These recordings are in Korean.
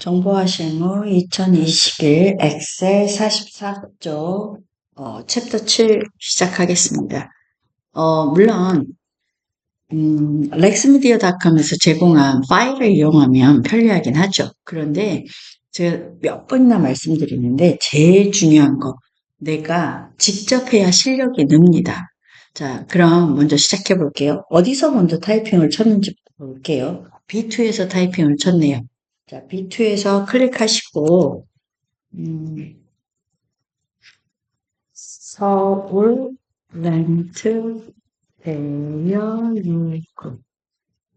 정보화실 후 2021 엑셀 44조 챕터 7 시작하겠습니다. 물론 렉스미디어닷컴에서 제공한 파일을 이용하면 편리하긴 하죠. 그런데 제가 몇 번이나 말씀드리는데 제일 중요한 거 내가 직접 해야 실력이 늡니다. 자, 그럼 먼저 시작해 볼게요. 어디서 먼저 타이핑을 쳤는지 볼게요. B2에서 타이핑을 쳤네요. 자, B2에서 클릭하시고 서울 렌트 대여 유입금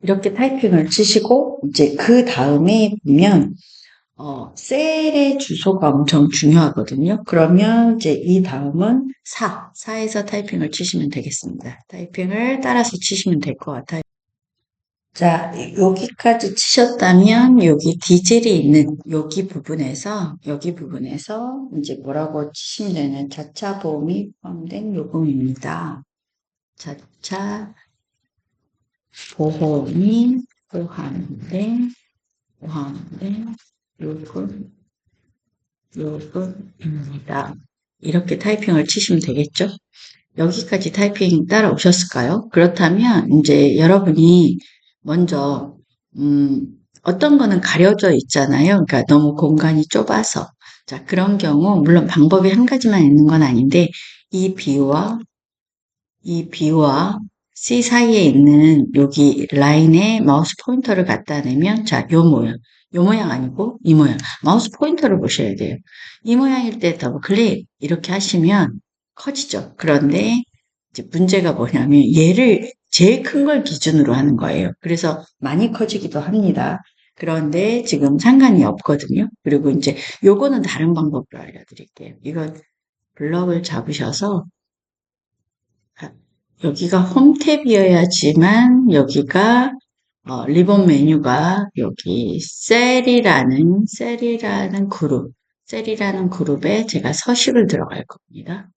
이렇게 타이핑을 치시고 이제 그 다음에 보면 셀의 주소가 엄청 중요하거든요. 그러면 이제 이 다음은 4에서 타이핑을 치시면 되겠습니다. 타이핑을 따라서 치시면 될 것 같아요. 자, 여기까지 치셨다면 여기 디젤이 있는 여기 부분에서 이제 뭐라고 치시면 되는 자차 보험이 포함된 요금입니다. 자차 보험이 포함된 요금입니다. 이렇게 타이핑을 치시면 되겠죠? 여기까지 타이핑 따라오셨을까요? 그렇다면 이제 여러분이 먼저 어떤 거는 가려져 있잖아요. 그러니까 너무 공간이 좁아서. 자, 그런 경우 물론 방법이 한 가지만 있는 건 아닌데 이 B와 C 사이에 있는 여기 라인에 마우스 포인터를 갖다 대면 자, 요 모양 아니고 이 모양. 마우스 포인터를 보셔야 돼요. 이 모양일 때 더블 클릭 이렇게 하시면 커지죠. 그런데 이제 문제가 뭐냐면 얘를 제일 큰 걸 기준으로 하는 거예요. 그래서 많이 커지기도 합니다. 그런데 지금 상관이 없거든요. 그리고 이제 요거는 다른 방법으로 알려드릴게요. 이거 블럭을 잡으셔서 여기가 홈 탭이어야지만 여기가 리본 메뉴가 여기 셀이라는 그룹에 제가 서식을 들어갈 겁니다.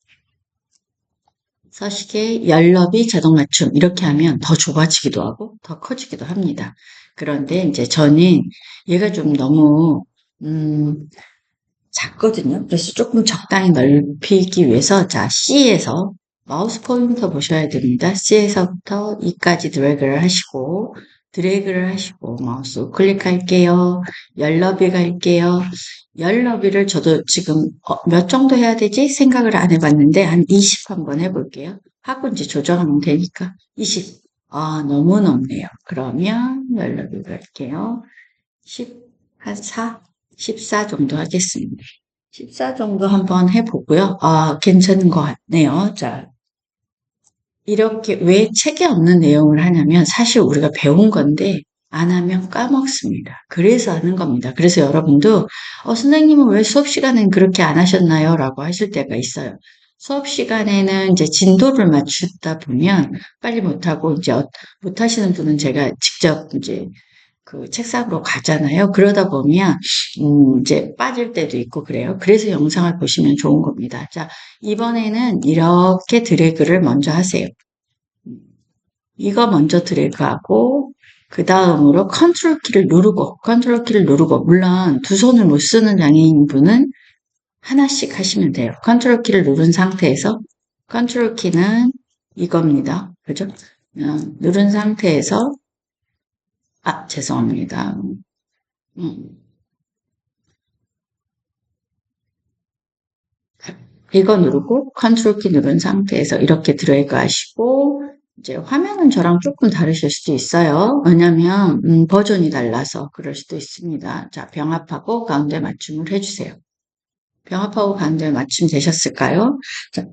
서식에 열너비 자동 맞춤 이렇게 하면 더 좁아지기도 하고 더 커지기도 합니다. 그런데 이제 저는 얘가 좀 너무 작거든요. 그래서 조금 적당히 넓히기 위해서 자 C에서 마우스 포인터 보셔야 됩니다. C에서부터 E까지 드래그를 하시고 마우스 클릭할게요. 열너비 갈게요. 열너비를 저도 지금 몇 정도 해야 되지 생각을 안 해봤는데 한 20 한번 해볼게요. 하고 이제 조정하면 되니까 20. 아 너무 높네요. 그러면 열너비 갈게요. 10, 한 14 정도 하겠습니다. 14 정도 한번 해보고요. 아, 괜찮은 것 같네요. 자, 이렇게 왜 책에 없는 내용을 하냐면 사실 우리가 배운 건데 안 하면 까먹습니다. 그래서 하는 겁니다. 그래서 여러분도 선생님은 왜 수업 시간엔 그렇게 안 하셨나요? 라고 하실 때가 있어요. 수업 시간에는 이제 진도를 맞추다 보면 빨리 못하고 이제 못하시는 분은 제가 직접 이제 그 책상으로 가잖아요. 그러다 보면 이제 빠질 때도 있고 그래요. 그래서 영상을 보시면 좋은 겁니다. 자, 이번에는 이렇게 드래그를 먼저 하세요. 이거 먼저 드래그하고 그 다음으로 컨트롤 키를 누르고 물론 두 손을 못 쓰는 장애인분은 하나씩 하시면 돼요. 컨트롤 키를 누른 상태에서 컨트롤 키는 이겁니다. 그죠? 누른 상태에서 죄송합니다. 이거 누르고 컨트롤 키 누른 상태에서 이렇게 드래그 하시고 이제 화면은 저랑 조금 다르실 수도 있어요. 왜냐면 버전이 달라서 그럴 수도 있습니다. 자, 병합하고 가운데 맞춤을 해주세요. 병합하고 가운데 맞춤 되셨을까요? 자,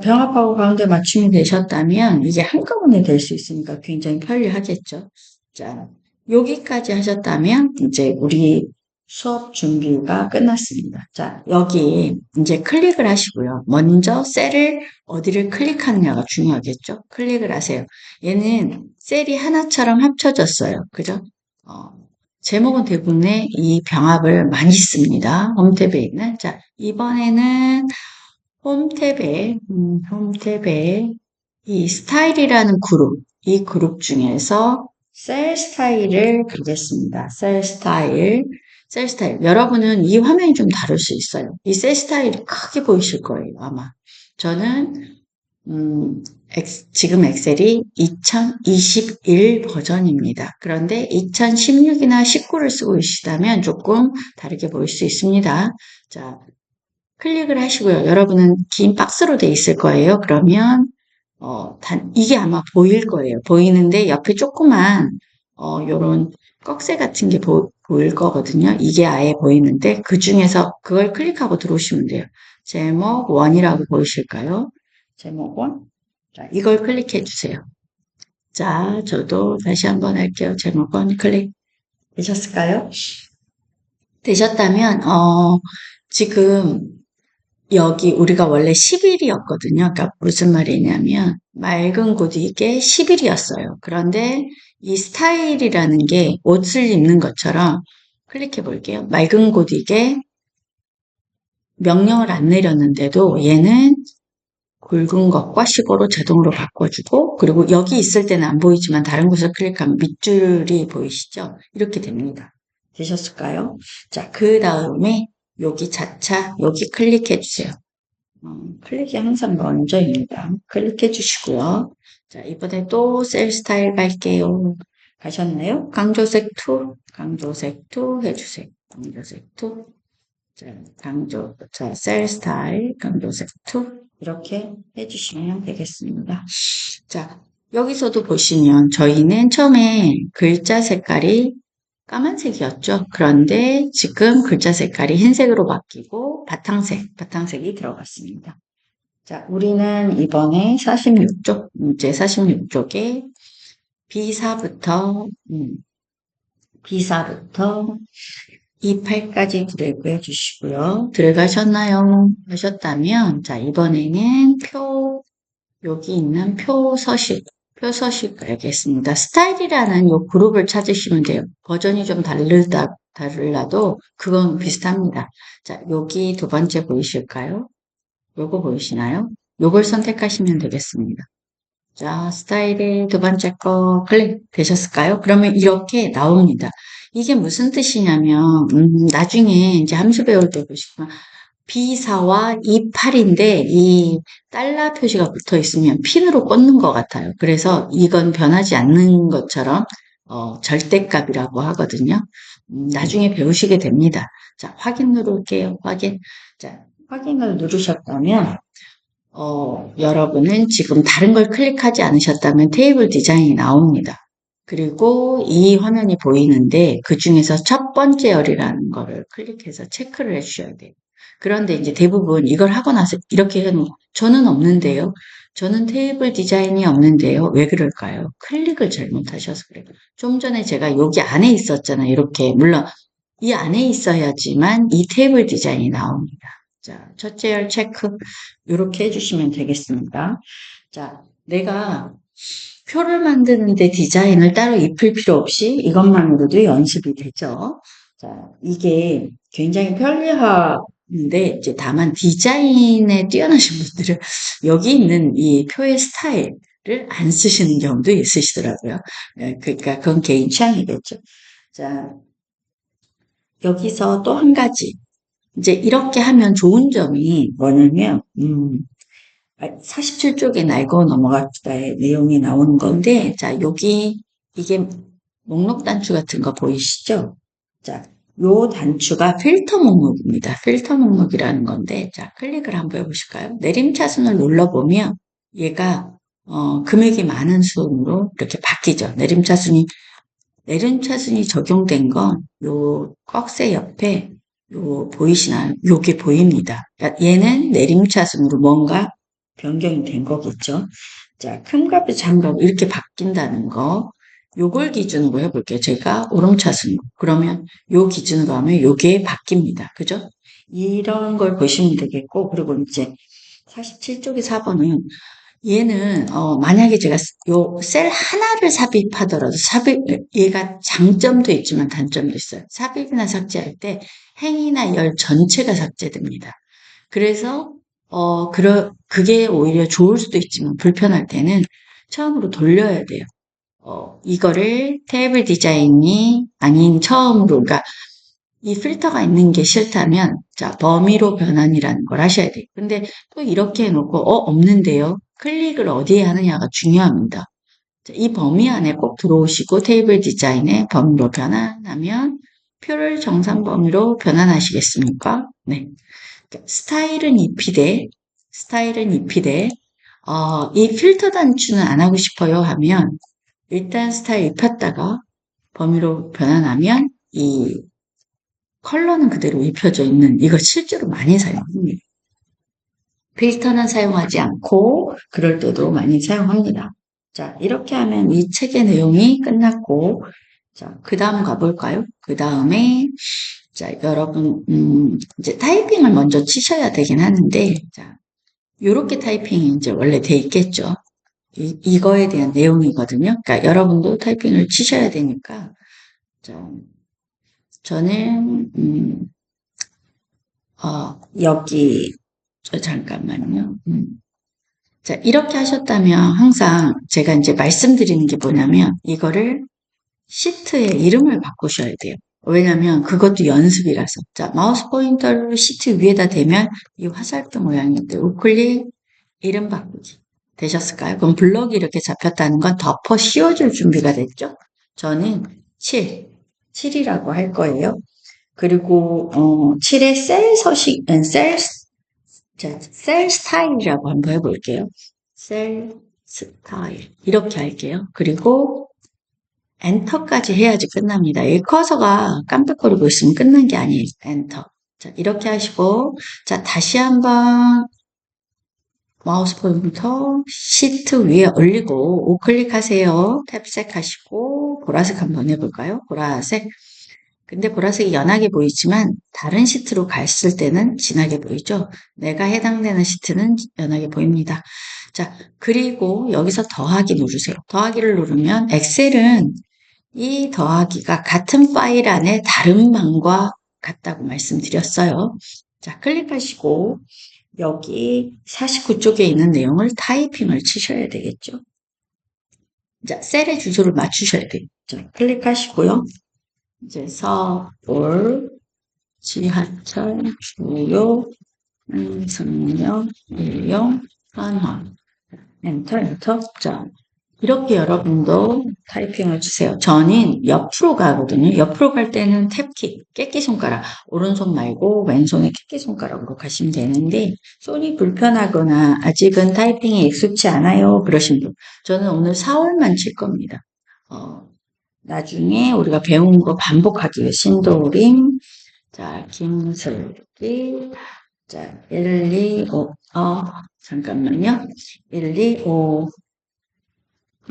병합하고 가운데 맞춤이 되셨다면 이게 한꺼번에 될 수 있으니까 굉장히 편리하겠죠. 자, 여기까지 하셨다면 이제 우리 수업 준비가 끝났습니다. 자, 여기 이제 클릭을 하시고요. 먼저 셀을 어디를 클릭하느냐가 중요하겠죠. 클릭을 하세요. 얘는 셀이 하나처럼 합쳐졌어요. 그죠? 제목은 대부분의 이 병합을 많이 씁니다. 홈탭에 있는. 자, 이번에는 홈탭에 이 스타일이라는 이 그룹 중에서 셀 스타일을 가겠습니다. 셀 스타일. 셀 스타일. 여러분은 이 화면이 좀 다를 수 있어요. 이 셀 스타일이 크게 보이실 거예요, 아마. 저는, 지금 엑셀이 2021 버전입니다. 그런데 2016이나 19를 쓰고 계시다면 조금 다르게 보일 수 있습니다. 자, 클릭을 하시고요. 여러분은 긴 박스로 돼 있을 거예요. 그러면, 이게 아마 보일 거예요. 보이는데 옆에 조그만, 요런 꺽쇠 같은 게 보일 거거든요. 이게 아예 보이는데 그 중에서 그걸 클릭하고 들어오시면 돼요. 제목 1이라고 보이실까요? 제목 1. 자, 이걸 클릭해 주세요. 자, 저도 다시 한번 할게요. 제목 1 클릭 되셨을까요? 되셨다면, 지금 여기 우리가 원래 10일이었거든요. 그러니까 무슨 말이냐면 맑은 곳 이게 10일이었어요. 그런데 이 스타일이라는 게 옷을 입는 것처럼 클릭해 볼게요. 맑은 곳 이게 명령을 안 내렸는데도 얘는 굵은 것과 식으로 자동으로 바꿔주고 그리고 여기 있을 때는 안 보이지만 다른 곳을 클릭하면 밑줄이 보이시죠? 이렇게 됩니다. 되셨을까요? 자, 그 다음에 여기 자차 여기 클릭해 주세요. 클릭이 항상 먼저입니다. 클릭해 주시고요. 자, 이번에 또 셀 스타일 갈게요. 가셨나요? 강조색 2, 강조색 2 해주세요. 강조색 2. 자, 셀 스타일, 강조색 2. 이렇게 해주시면 되겠습니다. 자, 여기서도 보시면 저희는 처음에 글자 색깔이 까만색이었죠. 그런데 지금 글자 색깔이 흰색으로 바뀌고 바탕색이 들어갔습니다. 자, 우리는 이번에 46쪽, 문제 46쪽에 B4부터 28까지 드래그 해주시고요. 들어가셨나요? 하셨다면, 자, 이번에는 여기 있는 표 서식 알겠습니다. 스타일이라는 요 그룹을 찾으시면 돼요. 버전이 좀 달라도 그건 비슷합니다. 자, 여기 두 번째 보이실까요? 요거 보이시나요? 요걸 선택하시면 되겠습니다. 자, 스타일의 두 번째 거 클릭 되셨을까요? 그러면 이렇게 나옵니다. 이게 무슨 뜻이냐면, 나중에 이제 함수 배울 때 보시면, B4와 28인데, 이 달러 표시가 붙어 있으면 핀으로 꽂는 것 같아요. 그래서 이건 변하지 않는 것처럼, 절대값이라고 하거든요. 나중에 배우시게 됩니다. 자, 확인 누를게요. 확인. 자, 확인을 누르셨다면, 여러분은 지금 다른 걸 클릭하지 않으셨다면 테이블 디자인이 나옵니다. 그리고 이 화면이 보이는데 그 중에서 첫 번째 열이라는 거를 클릭해서 체크를 해주셔야 돼요. 그런데 이제 대부분 이걸 하고 나서 이렇게 해놓은 저는 없는데요. 저는 테이블 디자인이 없는데요. 왜 그럴까요? 클릭을 잘못하셔서 그래요. 좀 전에 제가 여기 안에 있었잖아요. 이렇게 물론 이 안에 있어야지만 이 테이블 디자인이 나옵니다. 자, 첫째 열 체크 이렇게 해주시면 되겠습니다. 자, 내가 표를 만드는데 디자인을 따로 입힐 필요 없이 이것만으로도 연습이 되죠. 자, 이게 굉장히 편리한데 이제 다만 디자인에 뛰어나신 분들은 여기 있는 이 표의 스타일을 안 쓰시는 경우도 있으시더라고요. 그러니까 그건 개인 취향이겠죠. 자, 여기서 또 한 가지. 이제 이렇게 하면 좋은 점이 뭐냐면, 47쪽에 날고 넘어갑시다의 내용이 나오는 건데, 자, 이게 목록 단추 같은 거 보이시죠? 자, 요 단추가 필터 목록입니다. 필터 목록이라는 건데, 자, 클릭을 한번 해보실까요? 내림차순을 눌러보면, 얘가, 금액이 많은 순으로 이렇게 바뀌죠. 내림차순이 적용된 건, 요 꺽쇠 옆에 보이시나요? 요게 보입니다. 그러니까 얘는 내림차순으로 뭔가 변경이 된 거겠죠. 자, 큼값이 장값 이렇게 바뀐다는 거. 요걸 기준으로 해볼게요. 제가 오름차순. 그러면 요 기준으로 하면 요게 바뀝니다. 그죠? 이런 걸 보시면 되겠고, 그리고 이제 47쪽의 4번은 얘는 만약에 제가 요 셀 하나를 삽입하더라도 얘가 장점도 있지만 단점도 있어요. 삽입이나 삭제할 때 행이나 열 전체가 삭제됩니다. 그래서 그게 오히려 좋을 수도 있지만 불편할 때는 처음으로 돌려야 돼요. 이거를 테이블 디자인이 아닌 처음으로, 그러니까 이 필터가 있는 게 싫다면, 자, 범위로 변환이라는 걸 하셔야 돼요. 근데 또 이렇게 해놓고, 없는데요? 클릭을 어디에 하느냐가 중요합니다. 자, 이 범위 안에 꼭 들어오시고 테이블 디자인에 범위로 변환하면 표를 정상 범위로 변환하시겠습니까? 네. 스타일은 입히되, 이 필터 단추는 안 하고 싶어요 하면, 일단 스타일 입혔다가 범위로 변환하면 이 컬러는 그대로 입혀져 있는, 이거 실제로 많이 사용합니다. 필터는 사용하지 않고 그럴 때도 많이 사용합니다. 자, 이렇게 하면 이 책의 내용이 끝났고, 자, 그 다음 가볼까요? 그 다음에, 자, 여러분, 이제 타이핑을 먼저 치셔야 되긴 하는데, 자, 요렇게 타이핑이 이제 원래 돼 있겠죠. 이거에 대한 내용이거든요. 그러니까 여러분도 타이핑을 치셔야 되니까, 자, 저는, 여기, 잠깐만요. 자, 이렇게 하셨다면 항상 제가 이제 말씀드리는 게 뭐냐면, 이거를 시트에 이름을 바꾸셔야 돼요. 왜냐면 그것도 연습이라서. 자, 마우스 포인터를 시트 위에다 대면 이 화살표 모양인데, 우클릭 이름 바꾸기. 되셨을까요? 그럼 블럭이 이렇게 잡혔다는 건 덮어 씌워줄 준비가 됐죠? 저는 7이라고 할 거예요. 그리고 7의 셀 스타일이라고 한번 해볼게요. 셀 스타일 이렇게 할게요. 그리고 엔터까지 해야지 끝납니다. 이 커서가 깜빡거리고 있으면 끝난 게 아니에요. 엔터. 자, 이렇게 하시고, 자, 다시 한번 마우스 포인터 시트 위에 올리고 우클릭하세요. 탭색 하시고 보라색 한번 해볼까요? 보라색. 근데 보라색이 연하게 보이지만 다른 시트로 갔을 때는 진하게 보이죠? 내가 해당되는 시트는 연하게 보입니다. 자, 그리고 여기서 더하기 누르세요. 더하기를 누르면 엑셀은 이 더하기가 같은 파일 안에 다른 방과 같다고 말씀드렸어요. 자, 클릭하시고 여기 49쪽에 있는 내용을 타이핑을 치셔야 되겠죠. 자, 셀의 주소를 맞추셔야 돼요. 자, 클릭하시고요. 이제 서울, 지하철, 주요, 성역, 일용, 한화. 엔터. 자, 이렇게 여러분도 타이핑을 주세요. 저는 옆으로 가거든요. 옆으로 갈 때는 탭키, 깨끼 손가락, 오른손 말고 왼손에 깨끼 손가락으로 가시면 되는데, 손이 불편하거나 아직은 타이핑에 익숙치 않아요. 그러신 분. 저는 오늘 4월만 칠 겁니다. 나중에 우리가 배운 거 반복하기 위해 신도림, 자, 김슬기, 자, 1, 2, 5, 잠깐만요. 1, 2, 5,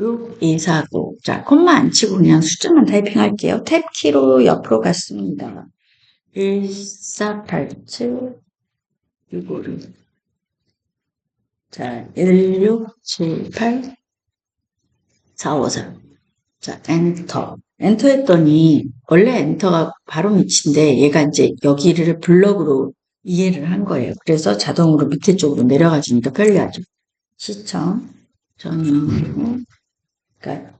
6, 2, 4, 9. 자, 콤마 안 치고 그냥 숫자만 타이핑 할게요. 탭키로 옆으로 갔습니다. 1, 4, 8, 7, 6, 5, 6. 자, 1, 6, 7, 8, 4, 5, 4. 자, 엔터. 엔터 했더니, 원래 엔터가 바로 밑인데, 얘가 이제 여기를 블럭으로 이해를 한 거예요. 그래서 자동으로 밑에 쪽으로 내려가주니까 편리하죠. 시청, 전용, 그러니까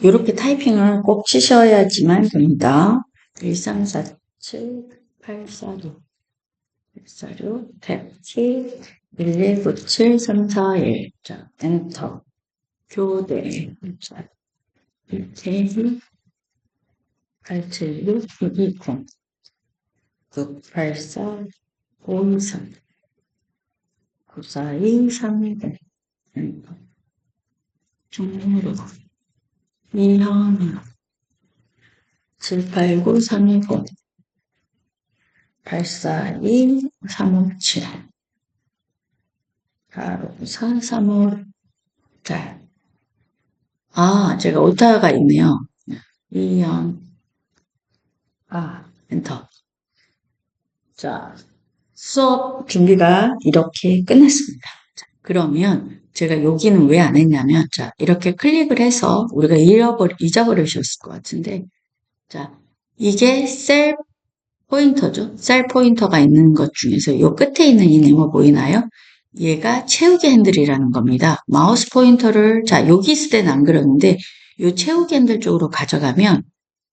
이렇게 타이핑을 꼭 치셔야지만 됩니다. 1347, 846, 846, 탭키, 1197, 341. 자, 엔터. 교대. 자, 176, 876, 620, 684, 523, 942, 320. 엔터. 중으로. 이현우 789 320 842 357 854 355. 자, 제가 오타가 있네요. 이현 엔터. 자, 수업 준비가 이렇게 끝났습니다. 자, 그러면 제가 여기는 왜 안 했냐면, 자, 이렇게 클릭을 해서 우리가 잊어버리셨을 것 같은데, 자, 이게 셀 포인터죠. 셀 포인터가 있는 것 중에서 요 끝에 있는 이 네모 보이나요? 얘가 채우기 핸들이라는 겁니다. 마우스 포인터를, 자, 여기 있을 때는 안 그러는데, 요 채우기 핸들 쪽으로 가져가면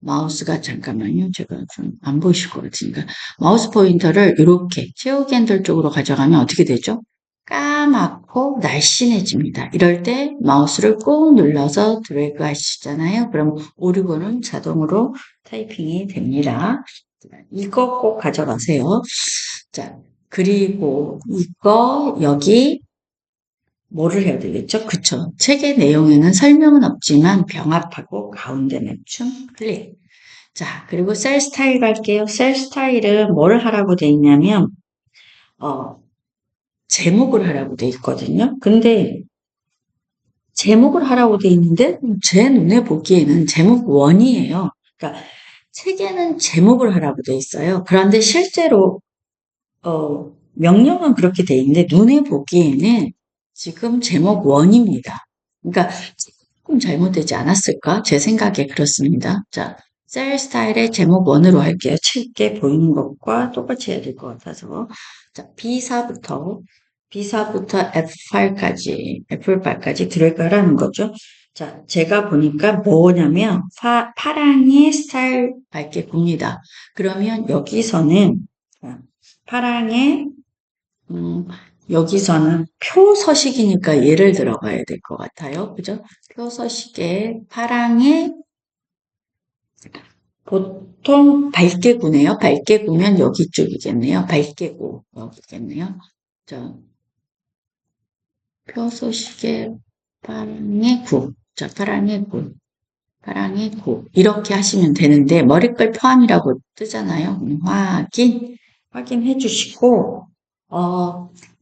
마우스가 잠깐만요. 제가 좀 안 보이실 것 같으니까 마우스 포인터를 이렇게 채우기 핸들 쪽으로 가져가면 어떻게 되죠? 까맣고 날씬해집니다. 이럴 때 마우스를 꾹 눌러서 드래그 하시잖아요. 그럼 오리곤은 자동으로 타이핑이 됩니다. 이거 꼭 가져가세요. 자, 그리고 이거 여기 뭐를 해야 되겠죠? 그쵸. 책의 내용에는 설명은 없지만 병합하고 가운데 맞춤 클릭. 자, 그리고 셀 스타일 갈게요. 셀 스타일은 뭘 하라고 돼 있냐면, 제목을 하라고 돼 있거든요. 근데 제목을 하라고 돼 있는데 제 눈에 보기에는 제목 원이에요. 그러니까 책에는 제목을 하라고 돼 있어요. 그런데 실제로 명령은 그렇게 돼 있는데 눈에 보기에는 지금 제목 원입니다. 그러니까 조금 잘못되지 않았을까? 제 생각에 그렇습니다. 자, 셀 스타일의 제목 원으로 할게요. 책에 보이는 것과 똑같이 해야 될 것 같아서. 자, B사부터 F8까지 드래그하라는 거죠. 자, 제가 보니까 뭐냐면 파랑의 스타일 밝게 굽니다. 그러면 여기서는 파랑의 여기서는 표서식이니까 예를 들어가야 될 것 같아요. 그죠? 표서식에 파랑의 보통 밝게 구네요. 밝게 구면 여기 쪽이겠네요. 밝게 구 여기겠네요. 자, 표서식에 파랑의 구. 자, 파랑의 구. 이렇게 하시면 되는데 머리글 포함이라고 뜨잖아요. 확인해 주시고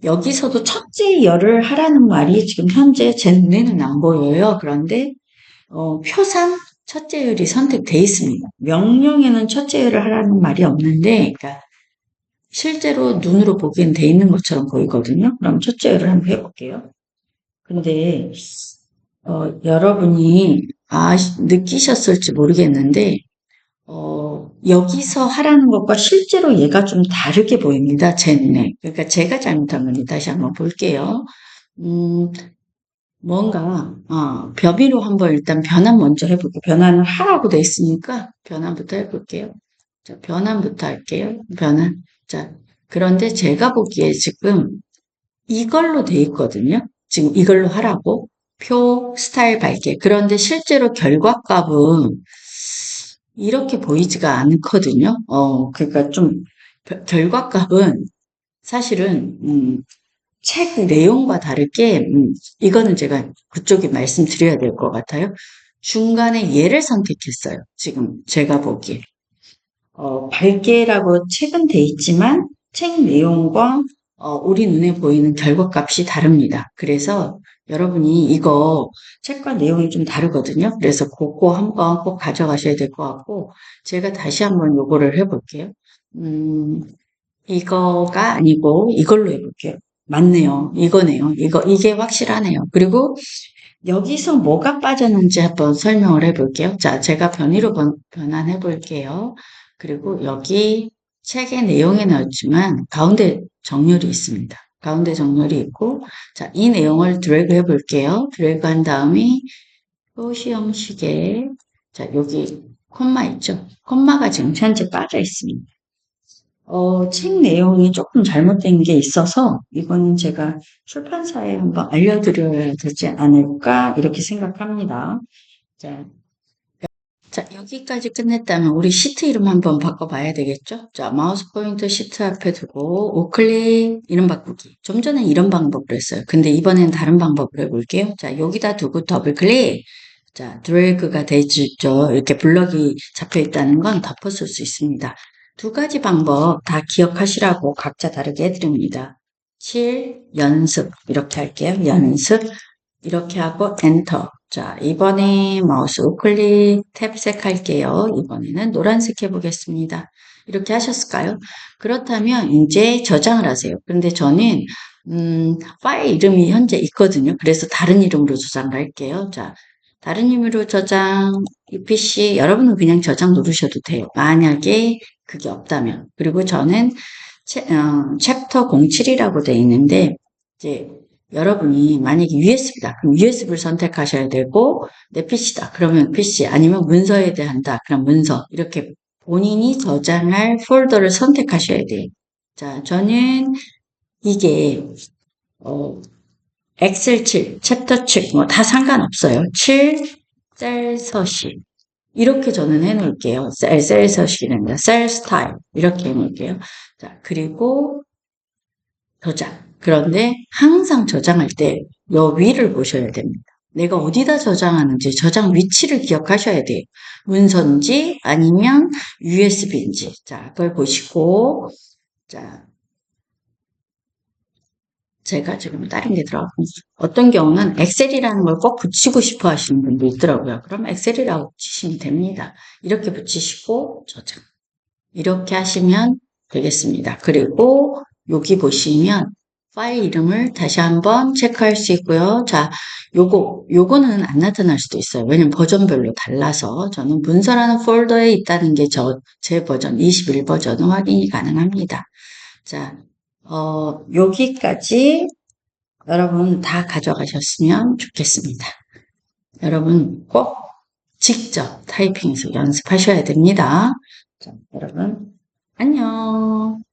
여기서도 첫째 열을 하라는 말이 지금 현재 제 눈에는 안 보여요. 그런데 표상 첫째 열이 선택돼 있습니다. 명령에는 첫째 열을 하라는 말이 없는데, 그러니까 실제로 눈으로 보기엔 돼 있는 것처럼 보이거든요. 그럼 첫째 열을 한번 해볼게요. 근데 여러분이 느끼셨을지 모르겠는데 여기서 하라는 것과 실제로 얘가 좀 다르게 보입니다. 제 눈에. 그러니까 제가 잘못한 건지 다시 한번 볼게요. 뭔가 변비로 한번 일단 변환 먼저 해볼게요. 변환을 하라고 돼 있으니까 변환부터 해볼게요. 자, 변환부터 할게요. 변환. 자, 그런데 제가 보기에 지금 이걸로 돼 있거든요. 지금 이걸로 하라고. 표 스타일 밝게. 그런데 실제로 결과값은 이렇게 보이지가 않거든요. 그러니까 좀 결과값은 사실은 책 내용과 다르게 이거는 제가 그쪽에 말씀드려야 될 것 같아요. 중간에 얘를 선택했어요. 지금 제가 보기에. 밝게라고 책은 돼 있지만 책 내용과 우리 눈에 보이는 결과값이 다릅니다. 그래서 여러분이 이거 책과 내용이 좀 다르거든요. 그래서 그거 한번 꼭 가져가셔야 될 것 같고 제가 다시 한번 요거를 해볼게요. 이거가 아니고 이걸로 해볼게요. 맞네요. 이거네요. 이게 확실하네요. 그리고 여기서 뭐가 빠졌는지 한번 설명을 해볼게요. 자, 제가 변의로 변환해 볼게요. 그리고 여기 책의 내용에 나왔지만 가운데 정렬이 있습니다. 가운데 정렬이 있고, 자, 이 내용을 드래그 해 볼게요. 드래그 한 다음에 표시 형식에, 자, 여기 콤마 있죠? 콤마가 지금 현재 빠져 있습니다. 책 내용이 조금 잘못된 게 있어서 이거는 제가 출판사에 한번 알려드려야 되지 않을까 이렇게 생각합니다. 자, 여기까지 끝냈다면 우리 시트 이름 한번 바꿔봐야 되겠죠? 자, 마우스 포인터 시트 앞에 두고 우클릭 이름 바꾸기. 좀 전에 이런 방법으로 했어요. 근데 이번엔 다른 방법으로 해볼게요. 자, 여기다 두고 더블 클릭. 자, 드래그가 되죠. 이렇게 블럭이 잡혀 있다는 건 덮었을 수 있습니다. 두 가지 방법 다 기억하시라고 각자 다르게 해드립니다. 7, 연습. 이렇게 할게요. 연습. 이렇게 하고 엔터. 자, 이번에 마우스 우클릭 탭색 할게요. 이번에는 노란색 해보겠습니다. 이렇게 하셨을까요? 그렇다면 이제 저장을 하세요. 근데 저는 파일 이름이 현재 있거든요. 그래서 다른 이름으로 저장을 할게요. 자, 다른 이름으로 저장, UPC, 여러분은 그냥 저장 누르셔도 돼요. 만약에 그게 없다면. 그리고 저는 챕터 07이라고 되어 있는데, 이제 여러분이 만약에 USB다. 그럼 USB를 선택하셔야 되고, 내 PC다. 그러면 PC, 아니면 문서에 대한다. 그럼 문서. 이렇게 본인이 저장할 폴더를 선택하셔야 돼요. 자, 저는 이게, 엑셀 7, 챕터 7, 뭐 다 상관없어요. 7, 셀 서식. 이렇게 저는 해놓을게요. 셀 서식이 아니라 셀 스타일. 이렇게 해놓을게요. 자, 그리고 저장. 그런데 항상 저장할 때 요 위를 보셔야 됩니다. 내가 어디다 저장하는지 저장 위치를 기억하셔야 돼요. 문서인지 아니면 USB인지. 자, 그걸 보시고, 자, 제가 지금 다른 게 들어가고, 어떤 경우는 엑셀이라는 걸 꼭 붙이고 싶어 하시는 분도 있더라고요. 그럼 엑셀이라고 붙이시면 됩니다. 이렇게 붙이시고 저장. 이렇게 하시면 되겠습니다. 그리고 여기 보시면 파일 이름을 다시 한번 체크할 수 있고요. 자, 요거는 안 나타날 수도 있어요. 왜냐면 버전별로 달라서 저는 문서라는 폴더에 있다는 게 제 버전 21 버전은 확인이 가능합니다. 자, 여기까지 여러분 다 가져가셨으면 좋겠습니다. 여러분 꼭 직접 타이핑해서 연습하셔야 됩니다. 자, 여러분 안녕.